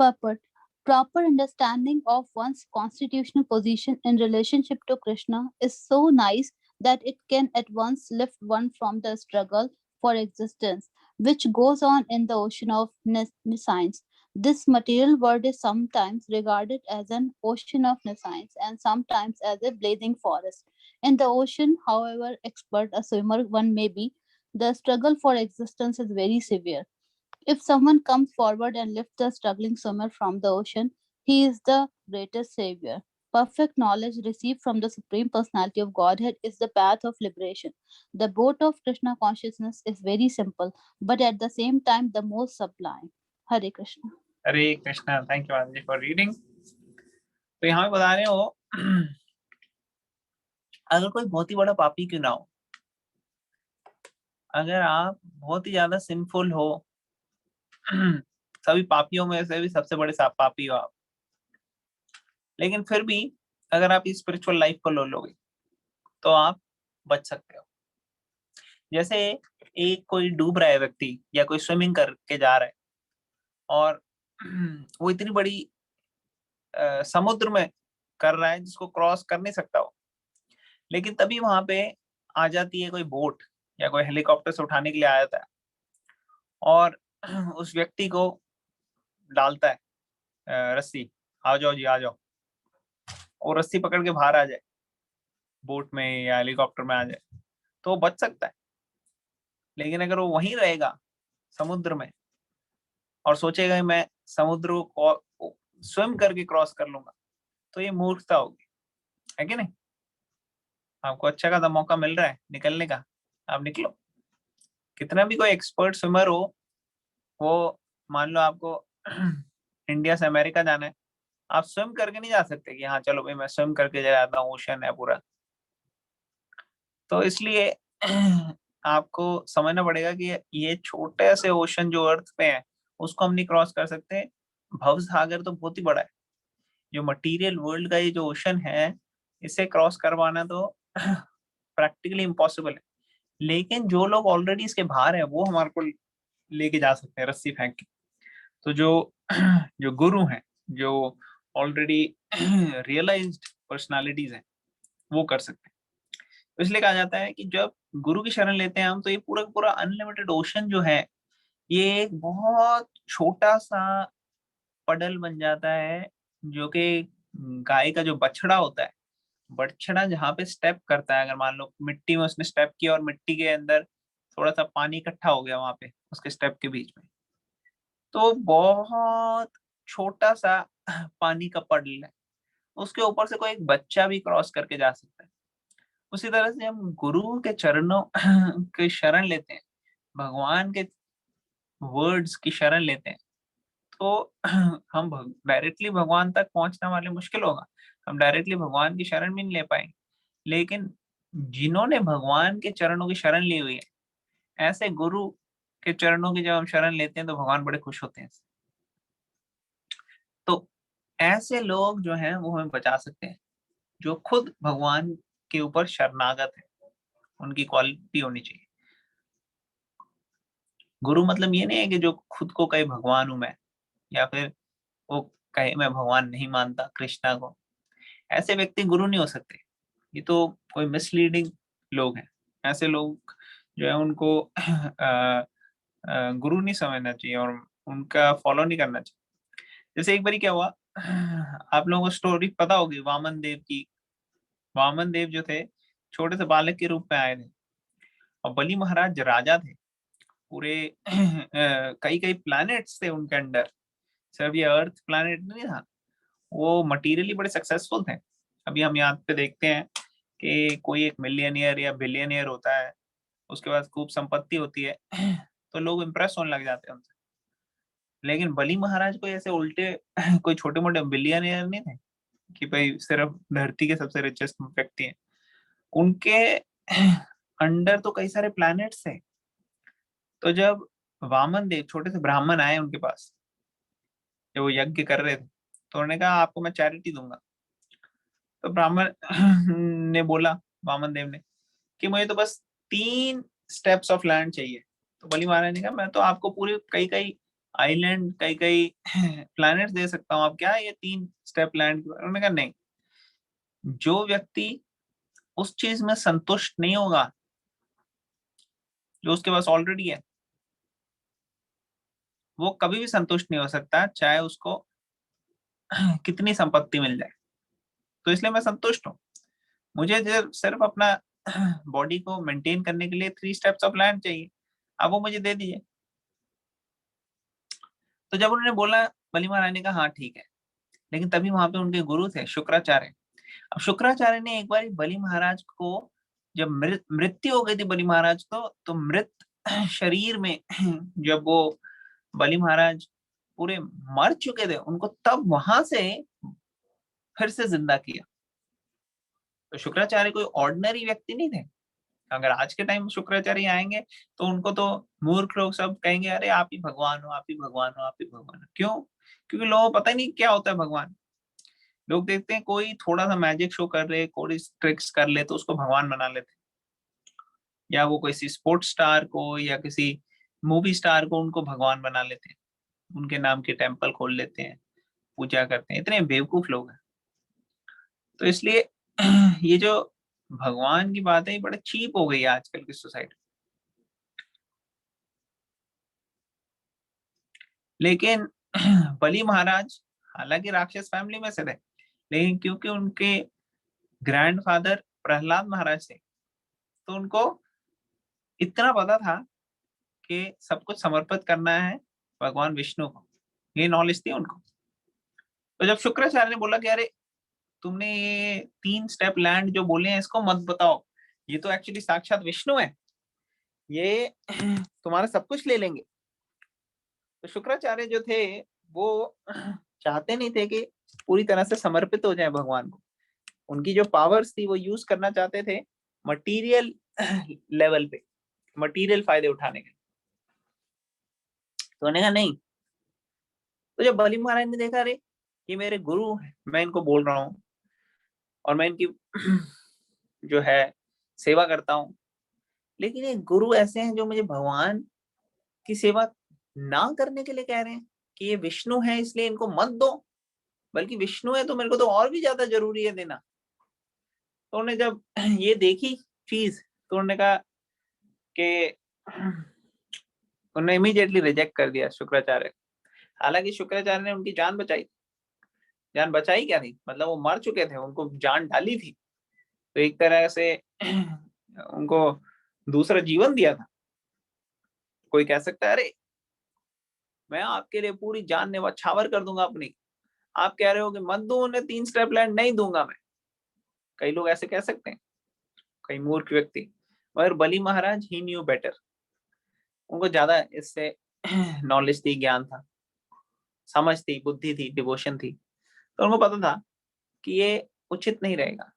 Purport. Proper understanding of one's constitutional position in relationship to Krishna is so nice that it can at once lift one from the struggle for existence, which goes on in the ocean of nescience. This material world is sometimes regarded as an ocean of nescience and sometimes as a blazing forest. In the ocean, however expert a swimmer one may be, the struggle for existence is very severe. If someone comes forward and lifts the struggling swimmer from the ocean, he is the greatest savior. Perfect knowledge received from the Supreme Personality of Godhead is the path of liberation. The boat of Krishna consciousness is very simple, but at the same time the most sublime. Hare Krishna. Hare Krishna. Thank you Anand ji for reading. तो यहाँ पे बता रहे हो, अगर कोई बहुत ही बड़ा पापी क्यों ना हो, अगर आप बहुत ही ज्यादा सिंफुल हो, सभी पापियों में से भी सबसे बड़े पापी हो आप, लेकिन फिर भी अगर आप इस स्पिरिचुअल लाइफ को लो लोगे तो आप बच सकते हो। जैसे एक कोई डूब रहा है व्यक्ति या कोई स्विमिंग करके जा रहा है और वो इतनी बड़ी समुद्र में कर रहा है जिसको क्रॉस कर नहीं सकता वो, लेकिन तभी वहां पे आ जाती है कोई बोट या कोई हेलीकॉप्टर से उठाने के लिए आ जाता है और उस व्यक्ति को डालता है रस्सी, आ जाओ जी आ जाओ, और रस्सी पकड़ के बाहर आ जाए, बोट में या हेलीकॉप्टर में आ जाए, तो वो बच सकता है। लेकिन अगर वो वहीं रहेगा समुद्र में और सोचेगा कि मैं समुद्र को स्विम करके क्रॉस कर लूंगा, तो ये मूर्खता होगी, है कि नहीं? आपको अच्छा खासा मौका मिल रहा है निकलने का, आप निकलो। कितना भी कोई एक्सपर्ट स्विमर हो, वो मान लो आपको इंडिया से अमेरिका जाना है, आप स्विम करके नहीं जा सकते कि हाँ चलो भाई मैं स्विम करके जाता हूँ, ओशन है पूरा। तो इसलिए आपको समझना पड़ेगा कि ये छोटे से ओशन जो अर्थ पे है उसको हम नहीं क्रॉस कर सकते। भव सागर तो बहुत ही बड़ा है, जो मटेरियल वर्ल्ड का ये जो ओशन है इसे क्रॉस करवाना तो प्रैक्टिकली इम्पॉसिबल है। लेकिन जो लोग ऑलरेडी इसके बाहर है वो हमारे को लेके जा सकते हैं रस्सी फेंक के। तो जो जो गुरु हैं, जो ऑलरेडी रियलाइज्ड पर्सनालिटीज हैं, वो कर सकते हैं। तो इसलिए कहा जाता है कि जब गुरु की शरण लेते हैं हम, तो ये पूरा का पूरा अनलिमिटेड ओशन जो है ये एक बहुत छोटा सा पडल बन जाता है, जो कि गाय का जो बछड़ा होता है, बछड़ा जहाँ पे स्टेप करता है, अगर मान लो मिट्टी में उसने स्टेप किया और मिट्टी के अंदर थोड़ा सा पानी इकट्ठा हो गया वहां पे उसके स्टेप के बीच में, तो बहुत छोटा सा पानी का पडल है, उसके ऊपर से कोई एक बच्चा भी क्रॉस करके जा सकता है। उसी तरह से हम गुरु के चरणों की शरण लेते हैं, भगवान के वर्ड्स की शरण लेते हैं, तो हम डायरेक्टली भगवान तक पहुंचना वाले मुश्किल होगा, हम डायरेक्टली भगवान की शरण भी नहीं ले पाएंगे। लेकिन जिन्होंने भगवान के चरणों की शरण ली हुई है, ऐसे गुरु के चरणों की जब हम शरण लेते हैं तो भगवान बड़े खुश होते हैं। तो ऐसे लोग जो हैं वो हमें बचा सकते हैं, जो खुद भगवान के ऊपर शरणागत है, उनकी क्वालिटी होनी चाहिए। गुरु मतलब ये नहीं है कि जो खुद को कहे भगवान हूं मैं, या फिर वो कहे मैं भगवान नहीं मानता कृष्णा को। ऐसे व्यक्ति गुरु नहीं हो सकते, ये तो कोई मिसलीडिंग लोग हैं। ऐसे लोग जो है उनको गुरु नहीं समझना चाहिए और उनका फॉलो नहीं करना चाहिए। जैसे एक बार क्या हुआ, आप लोगों को स्टोरी पता होगी वामन देव की। वामन देव जो थे छोटे से बालक के रूप में आए थे, और बलि महाराज राजा थे, पूरे कई कई प्लैनेट्स थे उनके अंडर, सिर्फ ये अर्थ प्लैनेट नहीं था। वो मटेरियली बड़े सक्सेसफुल थे। अभी हम यहाँ पे देखते हैं कि कोई एक मिलियनियर या बिलियनियर होता है, उसके पास खूब संपत्ति होती है, तो लोग इम्प्रेस होने लग जाते हैं उनसे। लेकिन बलि महाराज कोई ऐसे उल्टे कोई छोटे मोटे बिलियनियर नहीं थे कि भाई सिर्फ धरती के सबसे रिचेस्ट व्यक्ति हैं। उनके अंडर तो कई सारे प्लैनेट्स थे। तो जब वामन देव छोटे से ब्राह्मण आए उनके पास, जब वो यज्ञ कर रहे थे, तो उन्होंने कहा आपको मैं चैरिटी दूंगा। तो ब्राह्मण ने बोला, वामन देव ने, कि मुझे तो बस 3 स्टेप्स ऑफ लैंड चाहिए। तो बलि महाराज ने कहा मैं तो आपको पूरी कई कई आइलैंड, कई कई प्लैनेट्स दे सकता हूँ, आप क्या ये 3 स्टेप लैंड। उन्होंने कहा नहीं, जो व्यक्ति उस चीज में संतुष्ट नहीं होगा जो उसके पास ऑलरेडी है, वो कभी भी संतुष्ट नहीं हो सकता, चाहे उसको कितनी संपत्ति मिल जाए। तो इसलिए मैं संतुष्ट हूँ, मुझे सिर्फ अपना बॉडी को मेंटेन करने के लिए 3 स्टेप्स ऑफ लैंड चाहिए, अब वो मुझे दे दीजिए। तो जब उन्होंने बोला, बलि महाराज ने कहा हाँ ठीक है। लेकिन तभी वहां पे उनके गुरु थे शुक्राचार्य। अब शुक्राचार्य ने एक बार बलि महाराज को, जब मृत्यु हो गई थी बलि महाराज को, तो मृत शरीर में जब वो बलि महाराज पूरे मर चुके थे, उनको तब वहां से फिर से जिंदा किया। तो शुक्राचार्य कोई ऑर्डिनरी व्यक्ति नहीं थे। अगर आज के टाइम शुक्राचार्य आएंगे तो उनको तो मूर्ख लोग सब कहेंगे अरे आप ही भगवान हो, आप ही भगवान हो, आप ही भगवान हो। क्यों? क्योंकि लोगों को पता ही नहीं क्या होता है भगवान। लोग देखते हैं कोई थोड़ा सा मैजिक शो कर रहे, कोई ट्रिक्स कर ले तो उसको भगवान बना लेते, या वो किसी स्पोर्ट्स स्टार को या किसी मूवी स्टार को उनको भगवान बना लेते हैं, उनके नाम के टेम्पल खोल लेते हैं, पूजा करते हैं। इतने बेवकूफ लोग हैं। तो इसलिए ये जो भगवान की बात है ये बड़ा चीप हो गई है आजकल की सोसाइटी। लेकिन बलि महाराज हालांकि राक्षस फैमिली में से थे, लेकिन क्योंकि उनके ग्रैंडफादर प्रहलाद महाराज थे तो उनको इतना पता था कि सब कुछ समर्पित करना है भगवान विष्णु को, ये नॉलेज थी उनको। तो जब शुक्राचार्य ने बोला कि अरे तुमने ये 3 स्टेप लैंड जो बोले हैं इसको मत बताओ, ये तो एक्चुअली साक्षात विष्णु है, ये तुम्हारा सब कुछ ले लेंगे। तो शुक्राचार्य जो थे वो चाहते नहीं थे कि पूरी तरह से समर्पित हो जाए भगवान को। उनकी जो पावर्स थी वो यूज करना चाहते थे मटेरियल लेवल पे, मटेरियल फायदे उठाने के। तो उन्होंने कहा नहीं। तो जब बलि महाराज ने देखा अरे ये मेरे गुरु है, मैं इनको बोल रहा हूँ और मैं इनकी जो है सेवा करता हूँ, लेकिन ये गुरु ऐसे हैं जो मुझे भगवान की सेवा ना करने के लिए कह रहे हैं कि ये विष्णु है इसलिए इनको मत दो, बल्कि विष्णु है तो मेरे को तो और भी ज्यादा जरूरी है देना। तो उन्होंने जब ये देखी चीज तो उन्होंने कहा कि उन्होंने इमीडिएटली रिजेक्ट कर दिया शुक्राचार्य। हालांकि शुक्राचार्य ने उनकी जान बचाई, जान बचाई क्या थी, मतलब वो मर चुके थे, उनको जान डाली थी, तो एक तरह से उनको दूसरा जीवन दिया था। कोई कह सकता है अरे मैं आपके लिए पूरी जान न्यौछावर कर दूंगा अपनी, आप कह रहे हो कि मत दो उन्हें 3 स्टेप लैंड, नहीं दूंगा मैं। कई लोग ऐसे कह सकते हैं, कई मूर्ख व्यक्ति। मगर बलि महाराज ही न्यू बेटर, उनको ज्यादा इससे नॉलेज थी, ज्ञान था, समझ थी, बुद्धि थी, डिवोशन थी। तो उनको पता था कि ये उचित नहीं रहेगा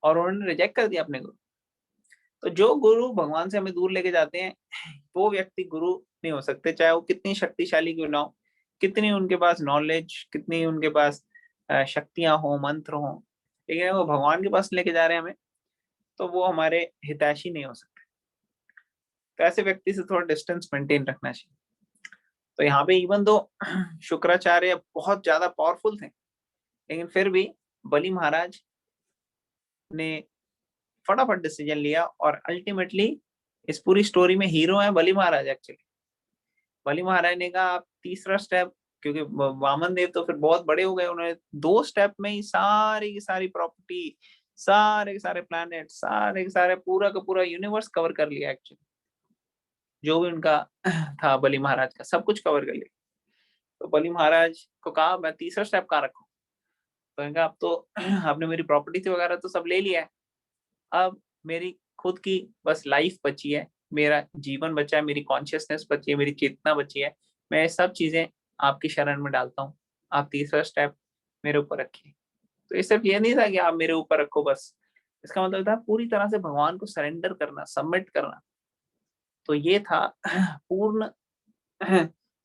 और उन्होंने रिजेक्ट कर दिया अपने गुरु। तो जो गुरु भगवान से हमें दूर लेके जाते हैं वो व्यक्ति गुरु नहीं हो सकते, चाहे वो कितनी शक्तिशाली क्यों ना हो, कितनी उनके पास नॉलेज, कितनी उनके पास शक्तियां हो, मंत्र हो, लेकिन वो भगवान के पास लेके जा रहे हैं हमें तो वो हमारे हितैषी नहीं हो सकते। तो ऐसे व्यक्ति से थोड़ा डिस्टेंस मेंटेन रखना चाहिए। तो यहाँ पे इवन दो शुक्राचार्य बहुत ज्यादा पावरफुल थे, लेकिन फिर भी बलि महाराज ने फटाफट डिसीजन लिया और अल्टीमेटली इस पूरी स्टोरी में हीरो है बलि महाराज। एक्चुअली बलि महाराज ने कहा आप तीसरा स्टेप, क्योंकि वामन देव तो फिर बहुत बड़े हो गए, उन्होंने 2 स्टेप में ही सारी की सारी प्रॉपर्टी, सारे के सारे प्लैनेट, सारे के सारे पूरा का पूरा यूनिवर्स कवर कर लिया। एक्चुअली जो भी उनका था बलि महाराज का सब कुछ कवर कर लिया। तो बलि महाराज को कहा मैं तीसरा स्टेप कहाँ रखूं, तो इनका अब तो आपने मेरी प्रॉपर्टी वगैरह तो सब ले लिया है, अब मेरी खुद की बस लाइफ बची है, मेरा जीवन बचा है, मेरी कॉन्शियसनेस बची है, मेरी चेतना बची है, मैं सब चीजें आपकी शरण में डालता हूँ, आप तीसरा स्टेप मेरे ऊपर रखिए। तो ये सिर्फ ये नहीं था कि आप मेरे ऊपर रखो बस, इसका मतलब था पूरी तरह से भगवान को सरेंडर करना, सबमिट करना। तो ये था पूर्ण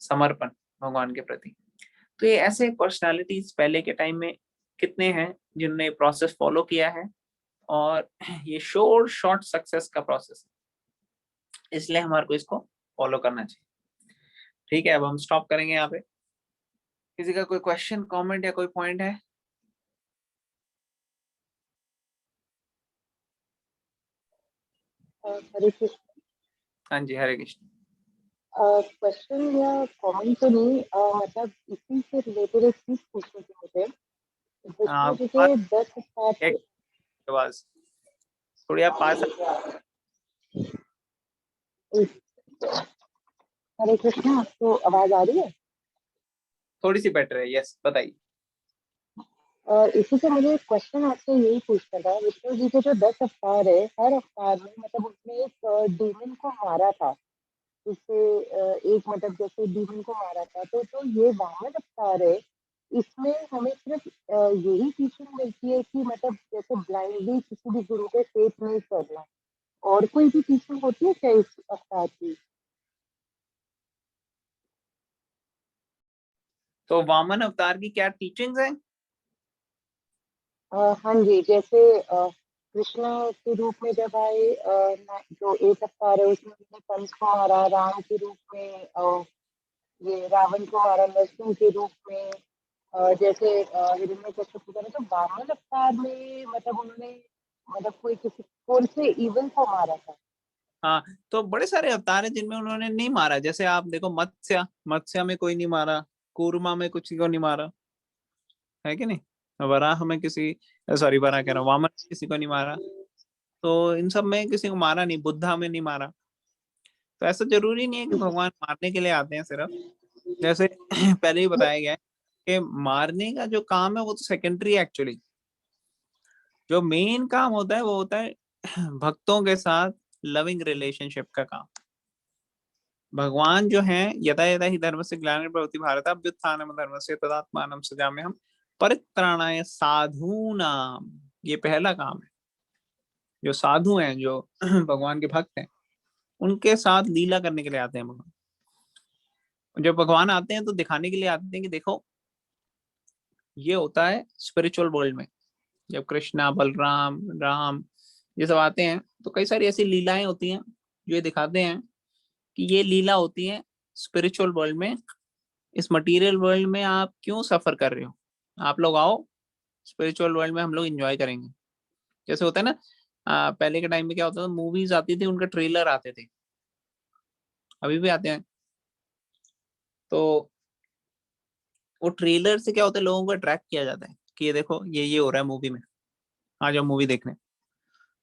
समर्पण भगवान के प्रति। तो ये ऐसे पर्सनालिटीज पहले के टाइम में कितने हैं जिन्होंने प्रोसेस फॉलो किया है, और ये शॉर्ट सक्सेस का प्रोसेस है, इसलिए हमारे को इसको फॉलो करना चाहिए। ठीक है, अब हम स्टॉप करेंगे यहाँ पे। किसी का कोई क्वेश्चन, कमेंट या कोई पॉइंट है? हरे कृष्ण। हाँ जी, हरे कृष्ण। क्वेश्चन या कमेंट तो नहीं, मतलब इसी से रिलेटेड एक चीज पूछनी थी मुझे। जिसमें आपके मुझे पास 10 स्टार एक आवाज थोड़ी आप पास, हरे कृष्णा, आपको आवाज आ रही है? थोड़ी सी बेटर है, यस बताइए। इसी से मुझे एक क्वेश्चन आपसे यही पूछना था। विष्णु जी के जो 10 अवतार है, हर अवतार में मतलब उसने एक डीमन को मारा था, जिससे एक मतलब जैसे डीमन को मारा था। तो जो ये वामन अवतार है, इसमें हमें सिर्फ यही टीचिंग मिलती है कि मतलब जैसे ब्लाइंडली किसी भी गुरु पे फेथ नहीं करना, और कोई भी टीचिंग होती है क्या इस अवतार की? तो वामन अवतार की क्या टीचिंग्स हैं? हाँ जी, जैसे कृष्णा के रूप में जब आए, जो एक अवतार है उसमें उन्होंने कंस को मारा, राम के रूप में ये रावण को मारा, नरसिंह के रूप में, जैसे हिरण्यकश्यप ने तो वामन अवतार में मतलब उन्होंने मतलब कोई किसी कौन से इवल को मारा था। हाँ, तो बड़े सारे अवतार हैं जिनमें उन्होंने नहीं मारा। जैसे आप देखो मत्स्य में कोई नहीं मारा, कूर्मा में किसी को नहीं मारा, है कि नहीं। वराह में किसी, सॉरी वराह कह रहा हूँ, वामन में किसी को नहीं मारा। तो इन सब में किसी को मारा नहीं, बुद्धा में नहीं मारा। तो ऐसा जरूरी नहीं है कि भगवान मारने के लिए आते हैं सिर्फ। जैसे पहले ही बताया गया है कि मारने का जो काम है वो तो सेकेंडरी एक्चुअली। जो मेन काम होता है वो होता है भक्तों के साथ लविंग रिलेशनशिप का काम। भगवान जो है यदा यदा ही धर्म से ग्लानिर्भवति भारत अभ्युत्थानम धर्मस्य तदात्मानं सृजाम्यहम् परित्राणाय साधूनाम, ये पहला काम है। जो साधु हैं, जो भगवान के भक्त हैं, उनके साथ लीला करने के लिए आते हैं भगवान। जब भगवान आते हैं तो दिखाने के लिए आते हैं कि देखो ये होता है स्पिरिचुअल वर्ल्ड में। जब कृष्णा, बलराम, राम ये सब आते हैं तो कई सारी ऐसी लीलाएं होती हैं जो ये दिखाते हैं कि ये लीला होती है स्पिरिचुअल वर्ल्ड में। इस मटेरियल वर्ल्ड में आप क्यों सफर कर रहे हो, आप लोग आओ स्पिरिचुअल वर्ल्ड में, हम लोग एंजॉय करेंगे। जैसे होता है ना, पहले के टाइम में क्या होता था, मूवीज आती थी, उनके ट्रेलर आते थे, अभी भी आते हैं। तो वो ट्रेलर से क्या होता है, लोगों को अट्रैक्ट किया जाता है कि ये देखो ये हो रहा है मूवी में, आ जाओ मूवी देखने।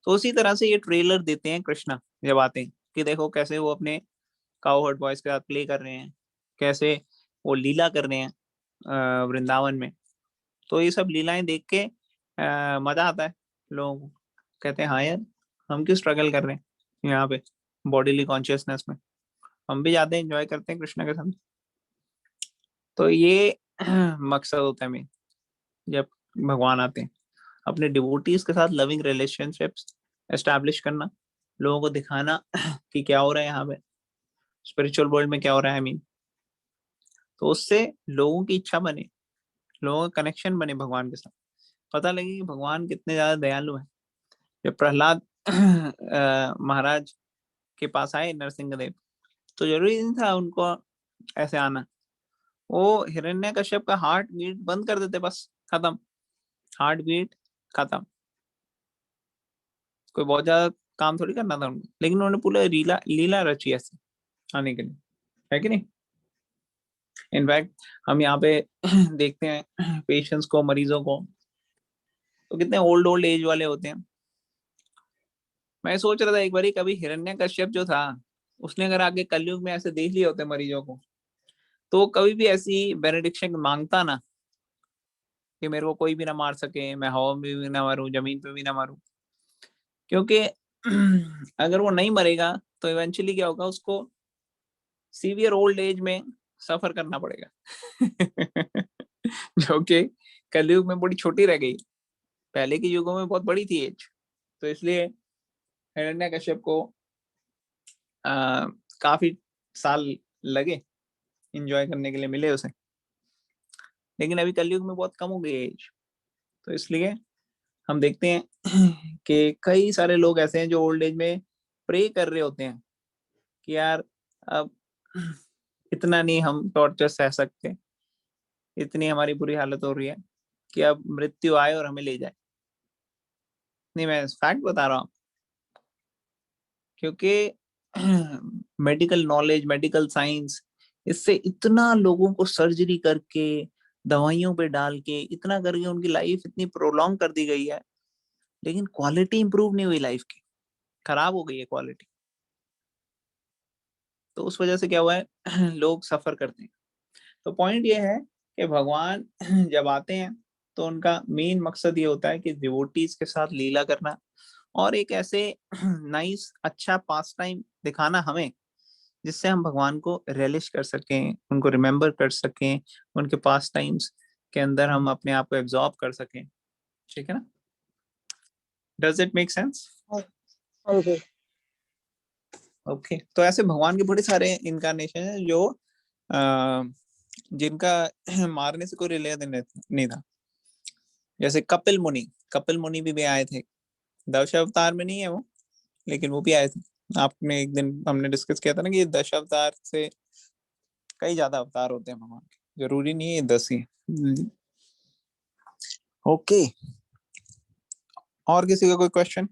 तो उसी तरह से ये ट्रेलर देते हैं कृष्णा जब आते हैं कि देखो कैसे वो अपने काउहर्ड बॉयज के साथ प्ले कर रहे हैं, कैसे वो लीला कर रहे हैं वृंदावन में। तो ये सब लीलाएं देख के मजा आता है लोगों को। कहते हैं हाँ यार, हम क्यों स्ट्रगल कर रहे हैं यहाँ पे बॉडीली कॉन्शियसनेस में, हम भी जाते हैं एंजॉय करते हैं कृष्णा के साथ। तो ये मकसद होता है मेन, जब भगवान आते हैं अपने डिवोटीज के साथ लविंग रिलेशनशिप्स एस्टैब्लिश करना, लोगों को दिखाना कि क्या हो रहा है यहाँ पे स्पिरिचुअल वर्ल्ड में, क्या हो रहा है। आई मीन, तो उससे लोगों की इच्छा बने, लोगों का कनेक्शन बने भगवान के साथ, पता लगे कि भगवान कितने ज्यादा दयालु हैं। जब प्रहलाद महाराज के पास आए नरसिंहदेव, तो जरूरी नहीं था उनको ऐसे आना। वो हिरण्यकश्यप का हार्ट बीट बंद कर देते, बस खत्म, हार्ट बीट खत्म। कोई बहुत ज्यादा काम थोड़ी करना था उनको, लेकिन उन्होंने पूरा लीला लीला रची ऐसे आने के लिए, है कि नहीं। इनफैक्ट हम यहाँ पे देखते हैं पेशेंट्स को, मरीजों को, तो कितने ओल्ड एज वाले होते हैं। मैं सोच रहा था एक बारी, कभी हिरण्यकश्यप जो था उसने अगर आगे कलयुग में ऐसे देख लिए होते मरीजों को, तो कभी भी ऐसी बेनेडिक्शन मांगता ना कि मेरे को कोई भी ना मार सके, मैं हवा में भी ना मारूं, जमीन पे भी ना मारूं। क्योंकि अगर वो नहीं मरेगा तो इवेंचुअली क्या होगा, उसको सीवियर ओल्ड एज में सफर करना पड़ेगा जो कि कलयुग में बड़ी छोटी रह गई, पहले के युगों में बहुत बड़ी थी एज। तो इसलिए हिरण्यकश्यप को काफी साल लगे एंजॉय करने के लिए, मिले उसे। लेकिन अभी कलयुग में बहुत कम हो गई एज, तो इसलिए हम देखते हैं कि कई सारे लोग ऐसे हैं जो ओल्ड एज में प्रे कर रहे होते हैं कि यार अब इतना नहीं हम टॉर्चर सह सकते, इतनी हमारी बुरी हालत हो रही है कि अब मृत्यु आए और हमें ले जाए। नहीं, मैं फैक्ट बता रहा हूँ, क्योंकि मेडिकल नॉलेज, मेडिकल साइंस, इससे इतना लोगों को सर्जरी करके, दवाइयों पे डाल के, इतना करके उनकी लाइफ इतनी प्रोलॉन्ग कर दी गई है, लेकिन क्वालिटी इंप्रूव नहीं हुई लाइफ की, खराब हो गई है क्वालिटी। तो उस वजह से क्या हुआ है लोग सफर करते हैं। तो पॉइंट ये है कि भगवान जब आते हैं तो उनका मेन मकसद ये होता है कि डिवोटीज के साथ लीला करना, और एक ऐसे नाइस अच्छा पास टाइम दिखाना हमें, जिससे हम भगवान को रियलिश कर सकें, उनको रिमेम्बर कर सकें, उनके पास टाइम्स के अंदर हम अपने आप को एब्जॉर्ब कर सकें। ठीक है ना, डज इट मेक सेंस? हाँ जी। ओके, तो ऐसे भगवान के बड़े सारे इनकारनेशन है जो जिनका मारने से कोई रिलेशन नहीं था। जैसे कपिल मुनि भी आए थे, दश अवतार में नहीं है वो, लेकिन वो भी आए थे। एक दिन हमने डिस्कस किया था ना कि दश अवतार से कई ज्यादा अवतार होते हैं भगवान के, जरूरी नहीं है 10 ही। ओके, और किसी का कोई क्वेश्चन?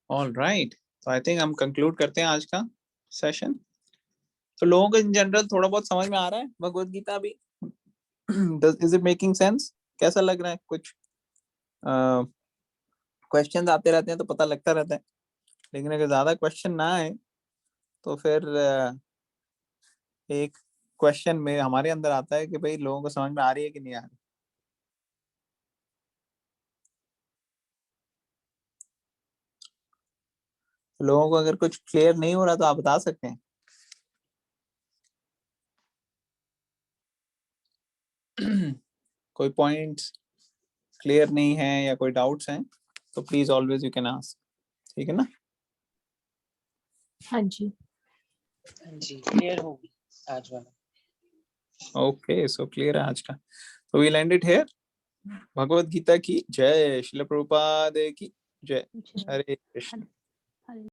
ऑल राइट, तो आई थिंक हम कंक्लूड करते हैं आज का सेशन। तो लोगों को इन जनरल थोड़ा बहुत समझ में आ रहा है भगवत गीता अभी? Is it making sense? कैसा लग रहा है? कुछ क्वेश्चंस आते रहते हैं तो पता लगता रहता है, लेकिन अगर ज्यादा क्वेश्चन ना आए तो फिर एक क्वेश्चन में हमारे अंदर आता है कि भाई लोगों को समझ में आ रही है कि नहीं आ रही। लोगों को अगर कुछ क्लियर नहीं हो रहा तो आप बता सकते हैं। कोई पॉइंट्स क्लियर नहीं है या कोई डाउट्स हैं तो please always you can ask, ठीक है ना? हाँ जी। जी क्लियर होगी आज वाला। ओके, सो क्लियर है आज का। तो we land it here. Bhagavad Gita की जय, श्रील प्रभुपाद की जय। हरे कृष्ण।